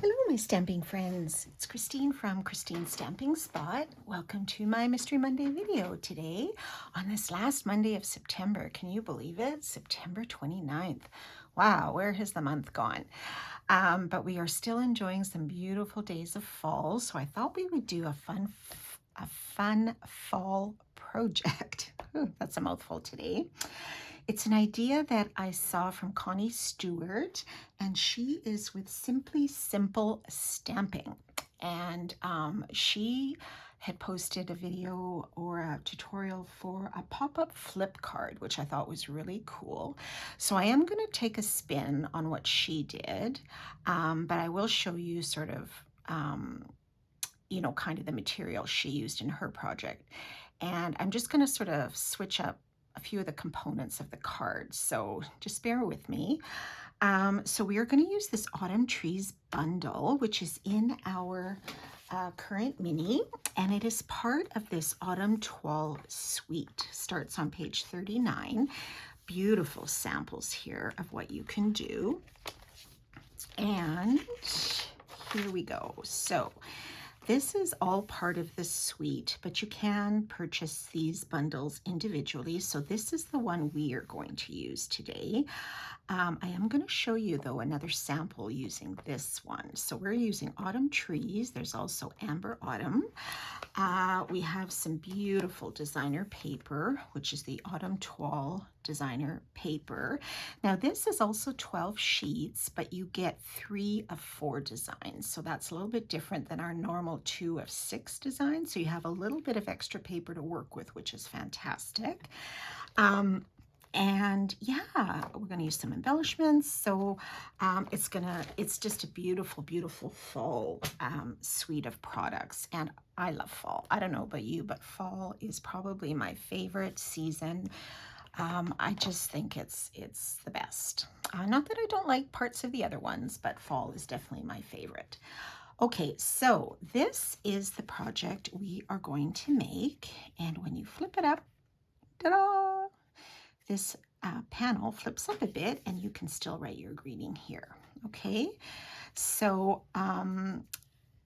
Hello, my stamping friends. It's Christine from Christine's Stamping Spot. Welcome to my Mystery Monday video today on this last Monday of September. Can you believe it? September 29th. Wow, where has the month gone? But we are still enjoying some beautiful days of fall, so I thought we would do a fun fall project. Ooh, that's a mouthful today. It's an idea that I saw from Connie Stewart, and she is with Simply Simple Stamping. And she had posted a video or a tutorial for a pop-up flip card, which I thought was really cool. So I am going to take a spin on what she did, but I will show you sort of, kind of the material she used in her project. And I'm just going to sort of switch up a few of the components of the card, so just bear with me. So we are going to use this Autumn Trees bundle, which is in our current mini, and it is part of this Autumn Toile suite. Starts on page 39. Beautiful samples here of what you can do. And here we go. So this is all part of the suite, but you can purchase these bundles individually. So this is the one we are going to use today. I am going to show you, though, another sample using this one. So we're using Autumn Trees. There's also Amber Autumn. We have some beautiful designer paper, which is the Autumn Toile designer paper. Now this is also 12 sheets, but you get 3 of 4 designs. So that's a little bit different than our normal 2 of 6 designs. So you have a little bit of extra paper to work with, which is fantastic. And yeah, we're going to use some embellishments. So it's just a beautiful, beautiful fall suite of products. And I love fall. I don't know about you, but fall is probably my favorite season. I just think it's the best. Not that I don't like parts of the other ones, but fall is definitely my favorite. Okay, so this is the project we are going to make. And when you flip it up, ta-da! This panel flips up a bit and you can still write your greeting here. Okay, so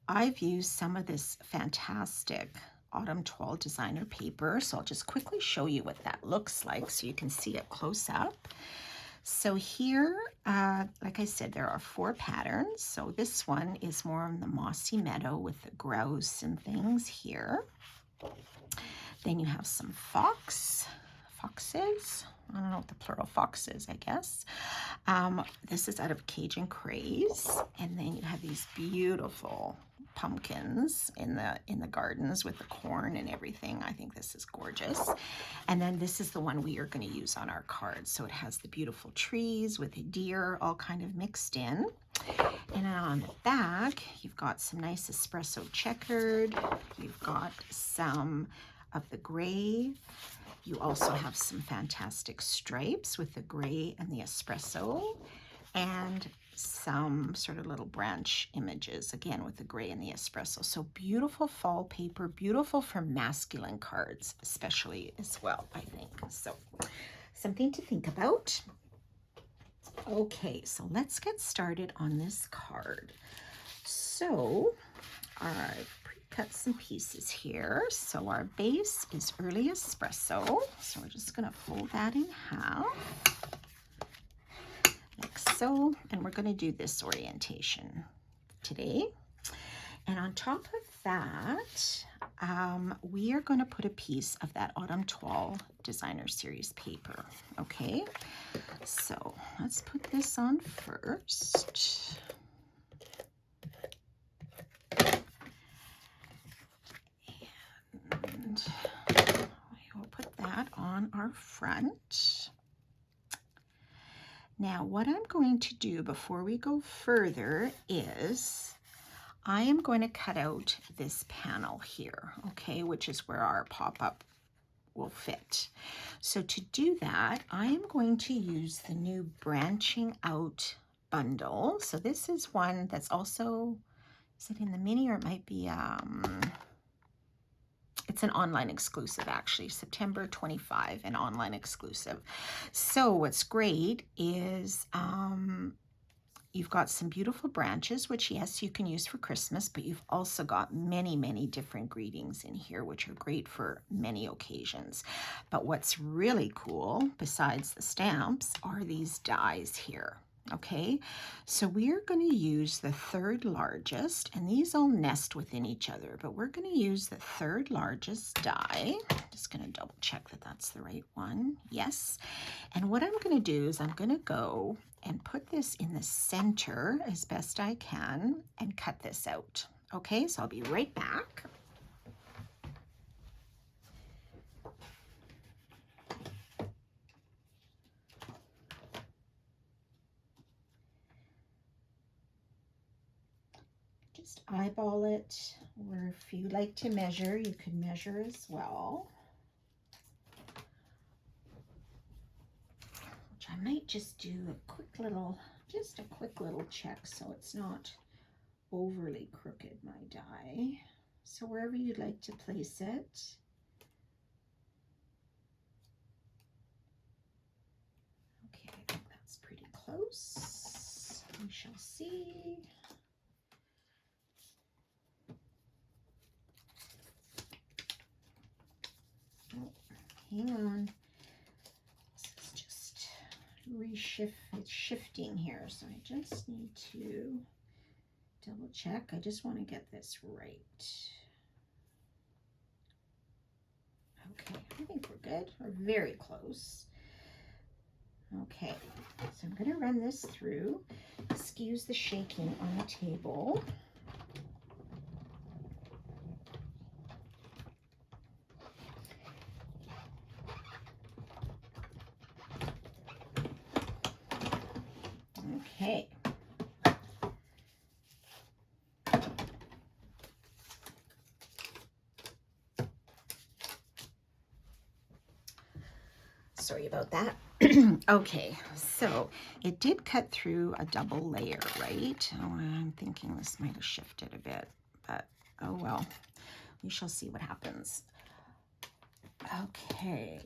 I've used some of this fantastic Autumn Toile designer paper, so I'll just quickly show you what that looks like so you can see it close up. So here, like I said, there are 4 patterns. So this one is more on the mossy meadow with the grouse and things here. Then you have some foxes. I don't know what the plural fox is, I guess. This is out of Cajun Craze. And then you have these beautiful pumpkins in the gardens with the corn and everything. I think this is gorgeous. And then this is the one we are going to use on our card. So it has the beautiful trees with a deer all kind of mixed in. And then on the back, you've got some nice espresso checkered. You've got some of the gray. You also have some fantastic stripes with the gray and the espresso, and some sort of little branch images, again, with the gray and the espresso. So beautiful fall paper, beautiful for masculine cards, especially as well, I think. So something to think about. Okay, so let's get started on this card. So I've cut some pieces here. So our base is early espresso. So we're just going to fold that in half, like so. And we're going to do this orientation today. And on top of that, we are going to put a piece of that Autumn Toile Designer Series paper. Okay, so let's put this on first. And we will put that on our front. Now, what I'm going to do before we go further is I am going to cut out this panel here, okay, which is where our pop-up will fit. So to do that, I am going to use the new branching out bundle. So this is one that's also, is it in the mini, or it might be it's an online exclusive, actually, September 25, an online exclusive. So what's great is you've got some beautiful branches, which yes, you can use for Christmas, but you've also got many, many different greetings in here, which are great for many occasions. But what's really cool, besides the stamps, are these dies here. Okay, so we're going to use the third largest, and these all nest within each other, but we're going to use the third largest die. Just going to double check that that's the right one. Yes. And what I'm going to do is I'm going to go and put this in the center as best I can and cut this out. Okay, so I'll be right back. Just eyeball it, or if you like to measure, you can measure as well. Which I might just do a quick little check so it's not overly crooked, my die. So wherever you'd like to place it. Okay, I think that's pretty close. We shall see. Oh, hang on. This is just it's shifting here, so I just need to double check. I just want to get this right. Okay, I think we're good. We're very close. Okay, so I'm going to run this through. Excuse the shaking on the table. Okay. Sorry about that. Okay, so it did cut through a double layer, right? Oh, I'm thinking this might have shifted a bit, but oh well. We shall see what happens. Okay.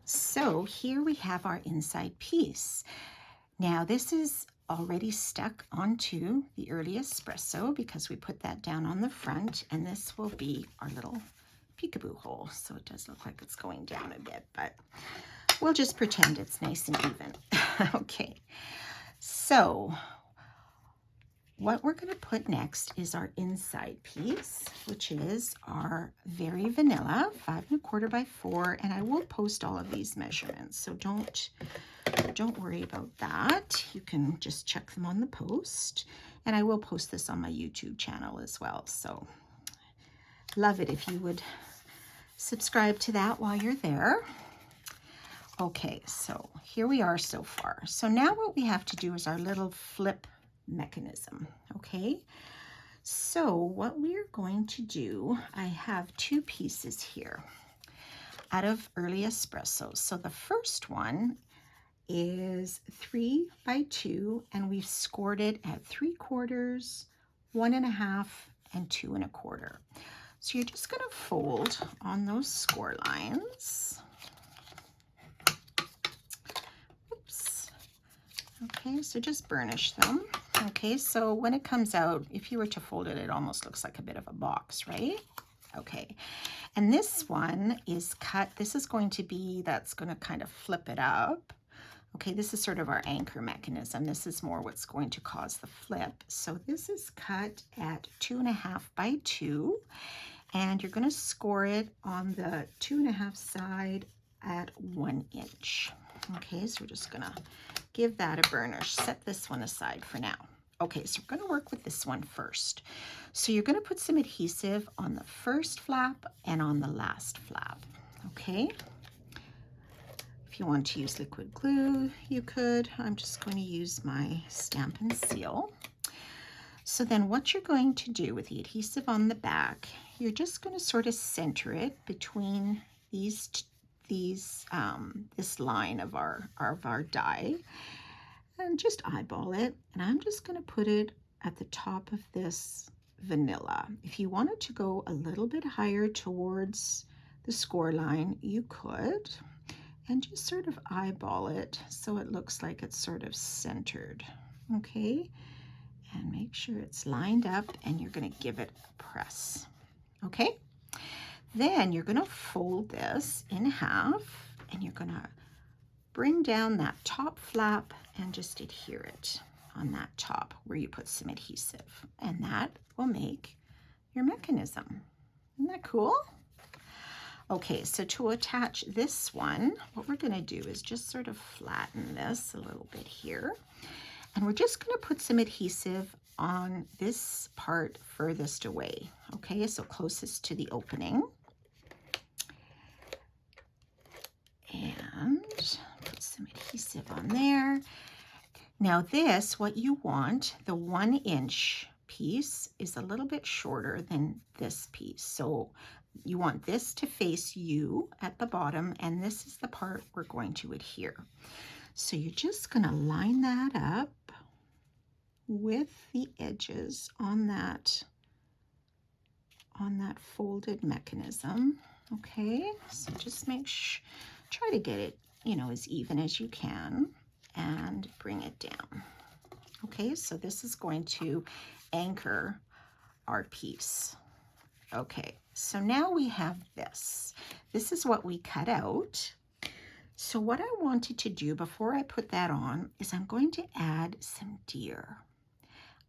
So here we have our inside piece. Now this is already stuck onto the early espresso because we put that down on the front, and this will be our little peekaboo hole. So it does look like it's going down a bit, but we'll just pretend it's nice and even. Okay, so what we're going to put next is our inside piece, which is our very vanilla 5 1/4 by 4, and I will post all of these measurements, so don't worry about that. You can just check them on the post, and I will post this on my YouTube channel as well, so love it if you would subscribe to that while you're there. Okay, so here we are so far. So now what we have to do is our little flip mechanism, okay? So what we're going to do, I have 2 pieces here out of early espresso. So the first one is 3 by 2, and we've scored it at 3/4, 1 1/2, and 2 1/4. So you're just going to fold on those score lines. Oops. Okay, so just burnish them. Okay, so when it comes out, if you were to fold it, it almost looks like a bit of a box, right? Okay, and this one is cut. This is going to be, that's going to kind of flip it up. Okay, this is sort of our anchor mechanism. This is more what's going to cause the flip. So this is cut at 2 1/2 by 2, and you're going to score it on the 2 1/2 side at 1 inch. Okay, so we're just going to give that a burnish. Set this one aside for now. Okay, so we're going to work with this one first. So you're going to put some adhesive on the first flap and on the last flap. Okay. If you want to use liquid glue, you could. I'm just going to use my Stampin' Seal. So then what you're going to do with the adhesive on the back, you're just going to sort of center it between this line of our die, and just eyeball it. And I'm just going to put it at the top of this vanilla. If you wanted to go a little bit higher towards the score line, you could. and just sort of eyeball it so it looks like it's sort of centered, okay? And make sure it's lined up, and you're going to give it a press, okay? Then you're going to fold this in half, and you're going to bring down that top flap and just adhere it on that top where you put some adhesive, and that will make your mechanism. Isn't that cool? Okay, so to attach this one, what we're going to do is just sort of flatten this a little bit here, and we're just going to put some adhesive on this part furthest away, okay, so closest to the opening. And put some adhesive on there. Now this, what you want, the 1-inch piece is a little bit shorter than this piece. So you want this to face you at the bottom, and this is the part we're going to adhere. So you're just going to line that up with the edges on that folded mechanism. Okay, so just try to get it, you know, as even as you can, and bring it down. Okay, so this is going to anchor our piece. Okay, so now we have this. This is what we cut out. So what I wanted to do before I put that on is I'm going to add some deer.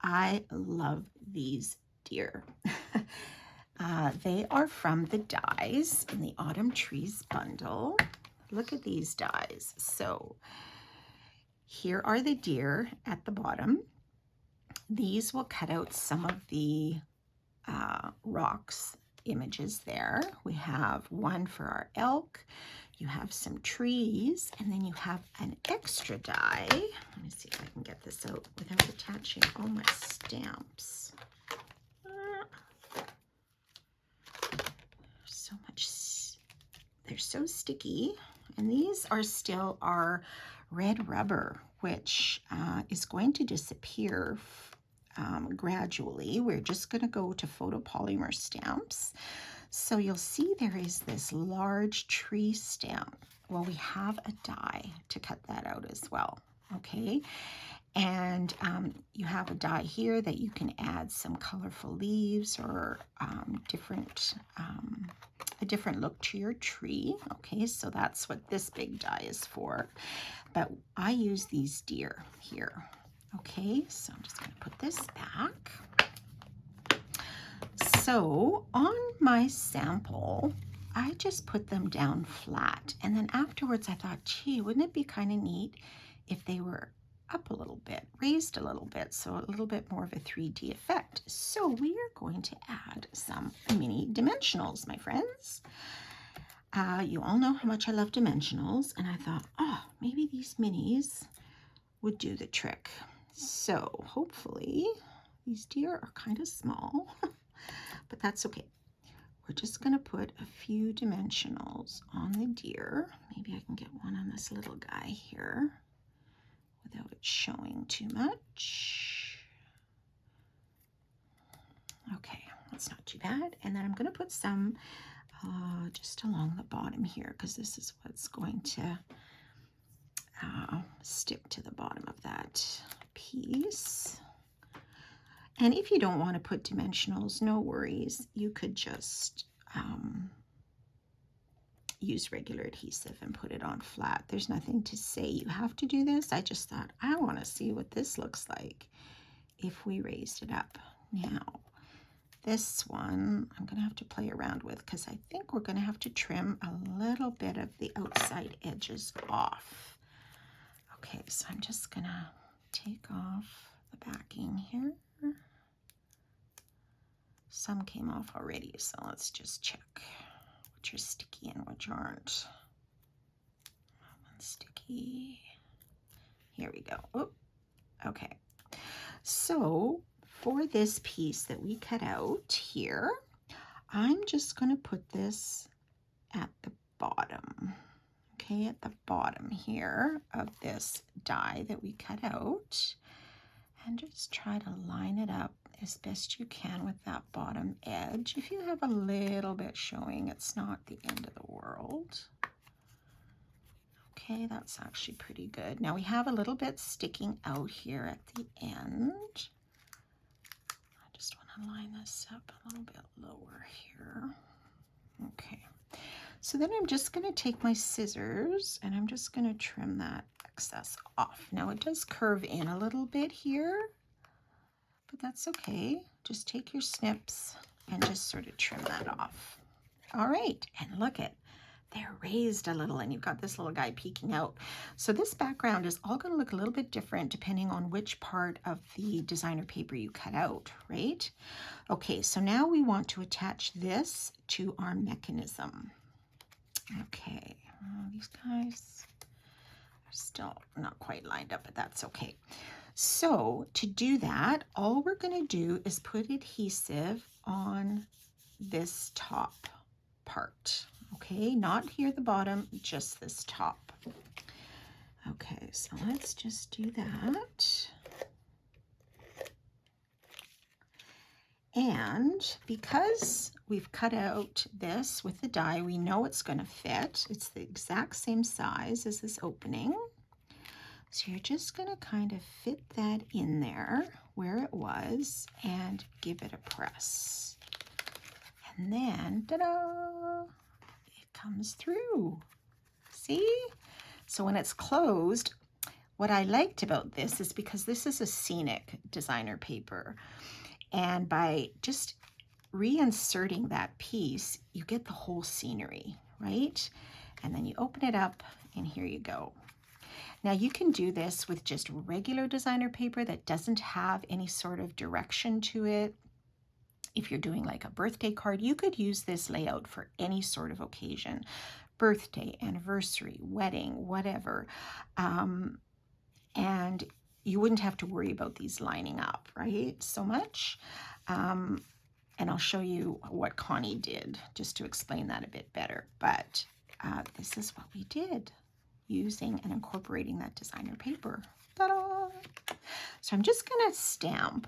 I love these deer. They are from the dies in the Autumn Trees bundle. Look at these dies. So here are the deer at the bottom. These will cut out some of the rocks images there. We have one for our elk. You have some trees, and then you have an extra die. Let me see if I can get this out without attaching all my stamps. So much, they're so sticky. And these are still our red rubber, which is going to disappear gradually. We're just going to go to photopolymer stamps. So you'll see there is this large tree stamp. Well, we have a die to cut that out as well, okay? And you have a die here that you can add some colorful leaves or a different look to your tree. Okay, so that's what this big die is for. But I use these deer here. Okay, so I'm just going to put this back. So on my sample, I just put them down flat. And then afterwards I thought, gee, wouldn't it be kind of neat if they were up a little bit, raised a little bit, so a little bit more of a 3D effect. So we are going to add some mini dimensionals, my friends. You all know how much I love dimensionals, and I thought, oh, maybe these minis would do the trick. So hopefully these deer are kind of small, but that's okay. We're just going to put a few dimensionals on the deer. Maybe I can get one on this little guy here without it showing too much. Okay, that's not too bad. And then I'm going to put some just along the bottom here, because this is what's going to stick to the bottom of that piece. And if you don't want to put dimensionals, no worries. You could just use regular adhesive and put it on flat. There's nothing to say you have to do this. I just thought I want to see what this looks like if we raised it up. Now, this one I'm going to have to play around with, because I think we're going to have to trim a little bit of the outside edges off. Okay, so I'm just going to take off the backing here. Some came off already, so let's just check which are sticky and which aren't. That one's sticky. Here we go. Oh, okay. So for this piece that we cut out here, I'm just going to put this at the bottom. Okay, at the bottom here of this die that we cut out, and just try to line it up as best you can with that bottom edge. If you have a little bit showing, it's not the end of the world. Okay, that's actually pretty good. Now we have a little bit sticking out here at the end. I just want to line this up a little bit lower here. Okay, so then I'm just going to take my scissors and I'm just going to trim that excess off. Now it does curve in a little bit here, but that's okay. Just take your snips and just sort of trim that off. All right, and look at, they're raised a little and you've got this little guy peeking out. So this background is all going to look a little bit different depending on which part of the designer paper you cut out, right? Okay, so now we want to attach this to our mechanism. Okay, these guys are still not quite lined up, but that's okay. So to do that, all we're going to do is put adhesive on this top part. Okay, not here at the bottom, just this top. Okay, so let's just do that. And because we've cut out this with the die, we know it's going to fit. It's the exact same size as this opening. So you're just going to kind of fit that in there where it was and give it a press. And then, ta-da, it comes through. See? So when it's closed, what I liked about this is because this is a scenic designer paper. And by just reinserting that piece, you get the whole scenery, right? And then you open it up and here you go. Now you can do this with just regular designer paper that doesn't have any sort of direction to it. If you're doing like a birthday card, you could use this layout for any sort of occasion. Birthday, anniversary, wedding, whatever. And you wouldn't have to worry about these lining up, right? So much. And I'll show you what Connie did just to explain that a bit better. But this is what we did using and incorporating that designer paper. Ta-da! So I'm just going to stamp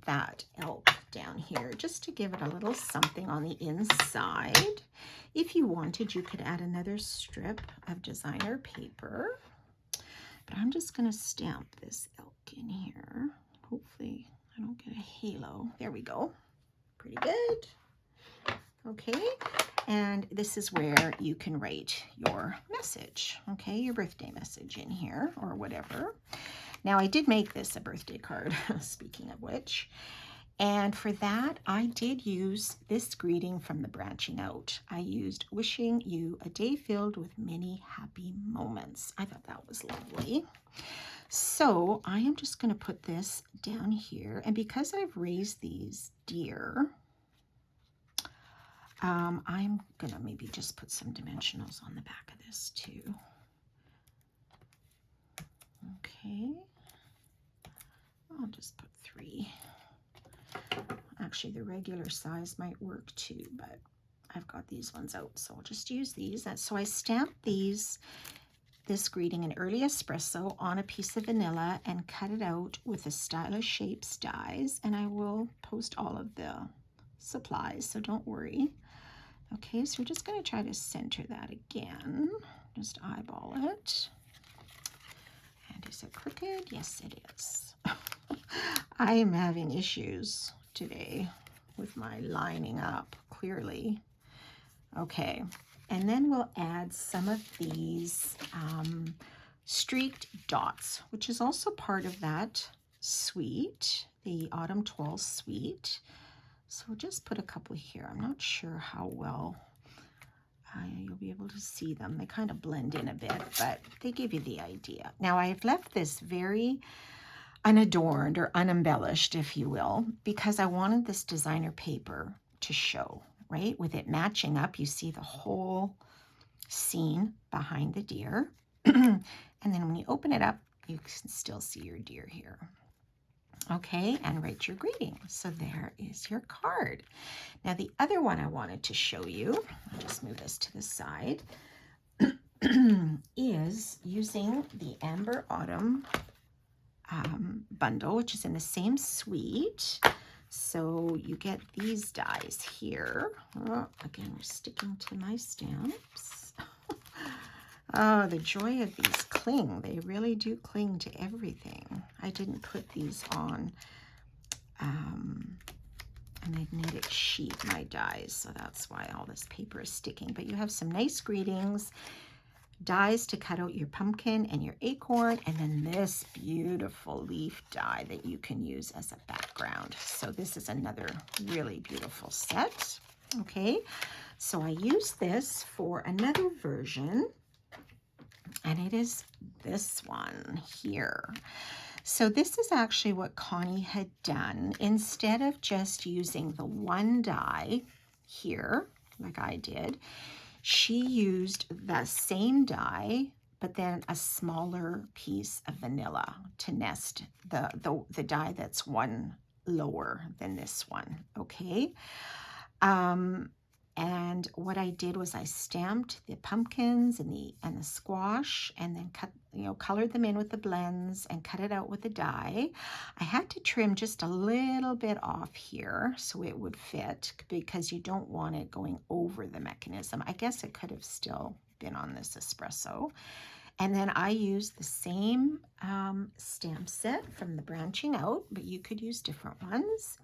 that elk down here just to give it a little something on the inside. If you wanted, you could add another strip of designer paper. But I'm just going to stamp this elk in here. Hopefully I don't get a halo. There we go. Pretty good. Okay. And this is where you can write your message. Okay, your birthday message in here or whatever. Now I did make this a birthday card, speaking of which. And for that, I did use this greeting from the Branching Out. I used wishing you a day filled with many happy moments. I thought that was lovely. So I am just going to put this down here. And because I've raised these deer, I'm going to maybe just put some dimensionals on the back of this too. Okay. I'll just put 3. Actually, the regular size might work too, but I've got these ones out, so I'll just use these. So I stamped this greeting in early espresso on a piece of vanilla and cut it out with a Stylish Shapes dies, and I will post all of the supplies, so don't worry. Okay, so we're just going to try to center that again. Just eyeball it. And is it crooked? Yes, it is. I am having issues today with my lining up, clearly. Okay, and then we'll add some of these streaked dots, which is also part of that suite, the Autumn 12 suite. So we'll just put a couple here. I'm not sure how well you'll be able to see them. They kind of blend in a bit, but they give you the idea. Now I've left this very unadorned or unembellished, if you will, because I wanted this designer paper to show, right? With it matching up, you see the whole scene behind the deer. And then when you open it up, you can still see your deer here. Okay, and write your greeting. So there is your card. Now the other one I wanted to show you, I'll just move this to the side, is using the Amber Autumn bundle, which is in the same suite. So you get these dies here. Oh, again, we're sticking to my stamps. Oh, the joy of these cling. They really do cling to everything. I didn't put these on a magnetic sheet, my dies, so that's why all this paper is sticking. But you have some nice greetings, dies to cut out your pumpkin and your acorn, and then this beautiful leaf die that you can use as a background. So this is another really beautiful set. Okay, so I use this for another version, and it is this one here. So this is actually what Connie had done. Instead of just using the one die here, like I did, she used the same die, but then a smaller piece of vanilla to nest the die that's one lower than this one, okay? And what I did was I stamped the pumpkins and the squash, and then colored them in with the blends and cut it out with a die. I had to trim just a little bit off here so it would fit, because you don't want it going over the mechanism. I guess it could have still been on this espresso. And then I used the same stamp set from the Branching Out, but you could use different ones.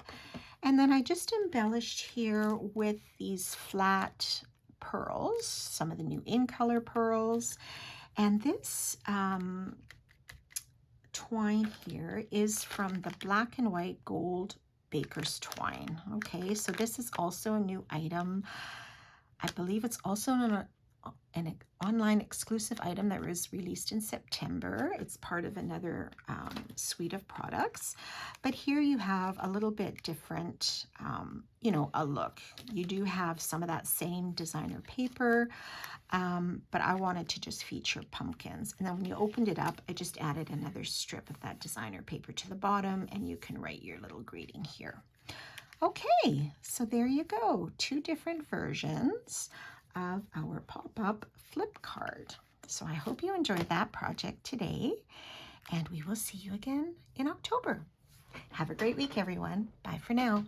And then I just embellished here with these flat pearls, some of the new in color pearls. And this twine here is from the Black and White Gold Baker's Twine. Okay, so this is also a new item. I believe it's also an online exclusive item that was released in September. It's part of another suite of products. But here you have a little bit different, a look. You do have some of that same designer paper, but I wanted to just feature pumpkins. And then when you opened it up, I just added another strip of that designer paper to the bottom, and you can write your little greeting here. Okay, so there you go. 2 different versions of our pop-up flip card. So I hope you enjoyed that project today, and we will see you again in October. Have a great week, everyone. Bye for now.